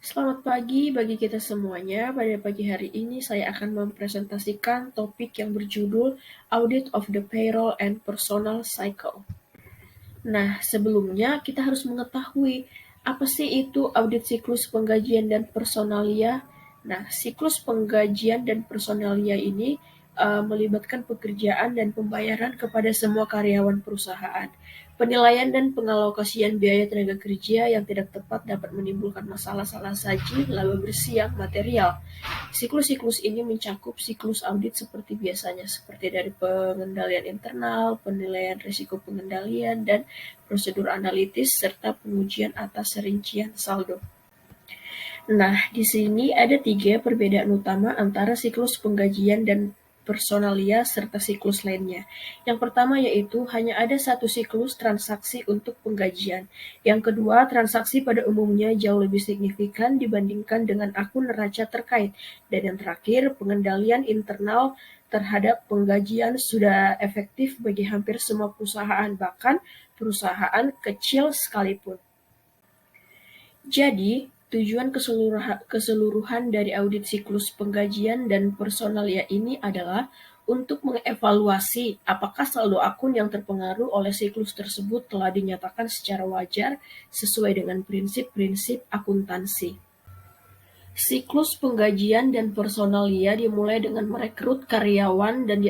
Selamat pagi bagi kita semuanya. Pada pagi hari ini saya akan mempresentasikan topik yang berjudul Audit of the Payroll and Personnel Cycle. Nah, sebelumnya kita harus mengetahui apa sih itu audit siklus penggajian dan personalia. Nah, siklus penggajian dan personalia ini melibatkan pekerjaan dan pembayaran kepada semua karyawan perusahaan. Penilaian dan pengalokasian biaya tenaga kerja yang tidak tepat dapat menimbulkan masalah salah saji, laba bersih yang material. Siklus-siklus ini mencakup siklus audit seperti biasanya, seperti dari pengendalian internal, penilaian risiko pengendalian, dan prosedur analitis, serta pengujian atas rincian saldo. Nah, di sini ada 3 perbedaan utama antara siklus penggajian dan personalia serta siklus lainnya. Yang pertama yaitu hanya ada satu siklus transaksi untuk penggajian. Yang kedua, transaksi pada umumnya jauh lebih signifikan dibandingkan dengan akun neraca terkait. Dan yang terakhir, pengendalian internal terhadap penggajian sudah efektif bagi hampir semua perusahaan, bahkan perusahaan kecil sekalipun. Jadi, tujuan keseluruhan dari audit siklus penggajian dan personalia ini adalah untuk mengevaluasi apakah saldo akun yang terpengaruh oleh siklus tersebut telah dinyatakan secara wajar sesuai dengan prinsip-prinsip akuntansi. Siklus penggajian dan personalia dimulai dengan merekrut karyawan dan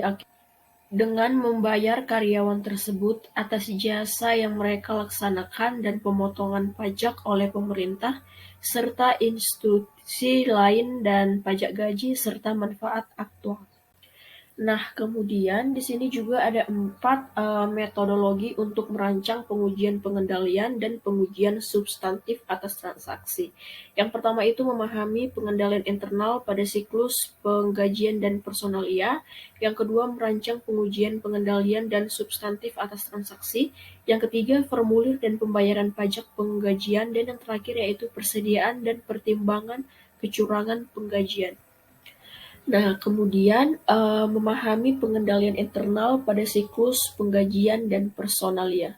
dengan membayar karyawan tersebut atas jasa yang mereka laksanakan dan pemotongan pajak oleh pemerintah, serta institusi lain dan pajak gaji serta manfaat aktual. Nah, kemudian di sini juga ada 4 metodologi untuk merancang pengujian pengendalian dan pengujian substantif atas transaksi. Yang pertama itu memahami pengendalian internal pada siklus penggajian dan personalia. Yang kedua, merancang pengujian pengendalian dan substantif atas transaksi. Yang ketiga, formulir dan pembayaran pajak penggajian. Dan yang terakhir yaitu persediaan dan pertimbangan kecurangan penggajian. Nah, kemudian memahami pengendalian internal pada siklus penggajian dan personalia.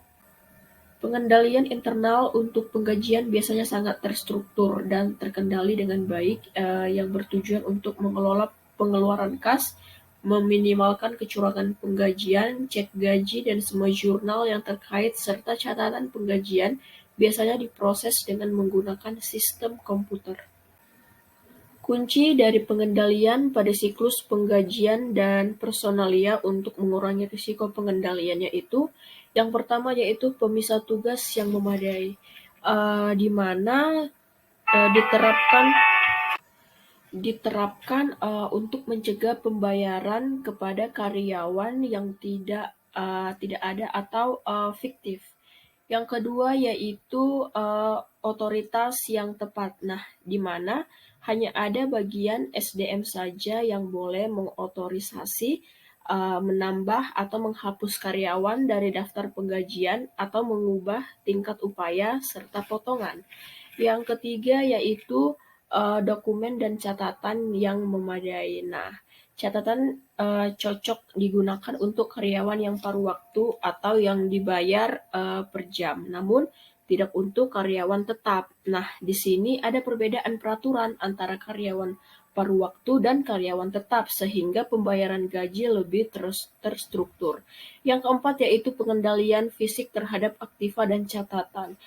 Pengendalian internal untuk penggajian biasanya sangat terstruktur dan terkendali dengan baik, yang bertujuan untuk mengelola pengeluaran kas, meminimalkan kecurangan penggajian, cek gaji, dan semua jurnal yang terkait serta catatan penggajian biasanya diproses dengan menggunakan sistem komputer. Kunci dari pengendalian pada siklus penggajian dan personalia untuk mengurangi risiko pengendaliannya itu, yang pertama yaitu pemisah tugas yang memadai, di mana diterapkan untuk mencegah pembayaran kepada karyawan yang tidak ada atau fiktif. Yang kedua yaitu otoritas yang tepat. Nah, di mana hanya ada bagian SDM saja yang boleh mengotorisasi menambah atau menghapus karyawan dari daftar penggajian atau mengubah tingkat upaya serta potongan. Yang ketiga yaitu dokumen dan catatan yang memadai. Nah, catatan cocok digunakan untuk karyawan yang paruh waktu atau yang dibayar per jam, namun tidak untuk karyawan tetap. Nah, di sini ada perbedaan peraturan antara karyawan paruh waktu dan karyawan tetap, sehingga pembayaran gaji lebih terstruktur. Yang keempat yaitu pengendalian fisik terhadap aktiva dan catatan.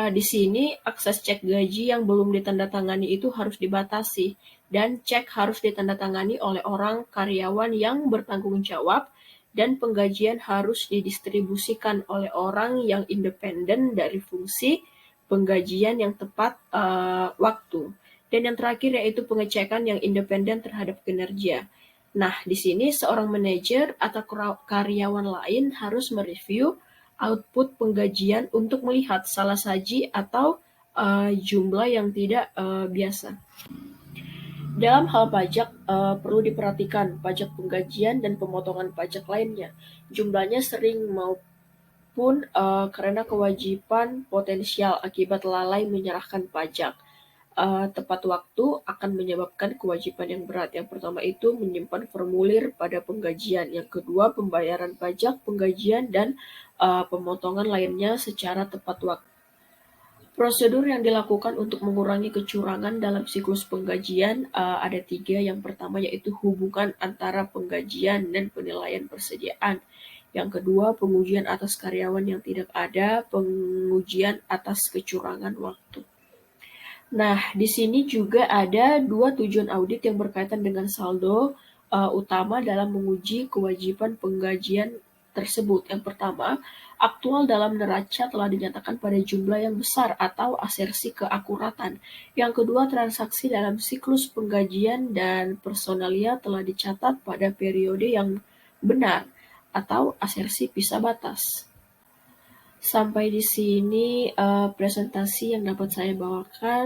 Di sini akses cek gaji yang belum ditandatangani itu harus dibatasi, dan cek harus ditandatangani oleh orang karyawan yang bertanggung jawab, dan penggajian harus didistribusikan oleh orang yang independen dari fungsi penggajian yang tepat waktu. Dan yang terakhir yaitu pengecekan yang independen terhadap kinerja. Nah, di sini seorang manajer atau karyawan lain harus mereview output penggajian untuk melihat salah saji atau jumlah yang tidak biasa. Dalam hal pajak, perlu diperhatikan pajak penggajian dan pemotongan pajak lainnya. Jumlahnya sering maupun karena kewajiban potensial akibat lalai menyerahkan pajak. Tepat waktu akan menyebabkan kewajiban yang berat. Yang pertama itu menyimpan formulir pada penggajian. Yang kedua, pembayaran pajak, penggajian, dan pemotongan lainnya secara tepat waktu. Prosedur yang dilakukan untuk mengurangi kecurangan dalam siklus penggajian ada 3. Yang pertama yaitu hubungan antara penggajian dan penilaian persediaan. Yang kedua, pengujian atas karyawan yang tidak ada, pengujian atas kecurangan waktu. Nah, di sini juga ada 2 tujuan audit yang berkaitan dengan saldo utama dalam menguji kewajiban penggajian tersebut. Yang pertama, aktual dalam neraca telah dinyatakan pada jumlah yang besar atau asersi keakuratan. Yang kedua, transaksi dalam siklus penggajian dan personalia telah dicatat pada periode yang benar atau asersi pisah batas. Sampai di sini presentasi yang dapat saya bawakan.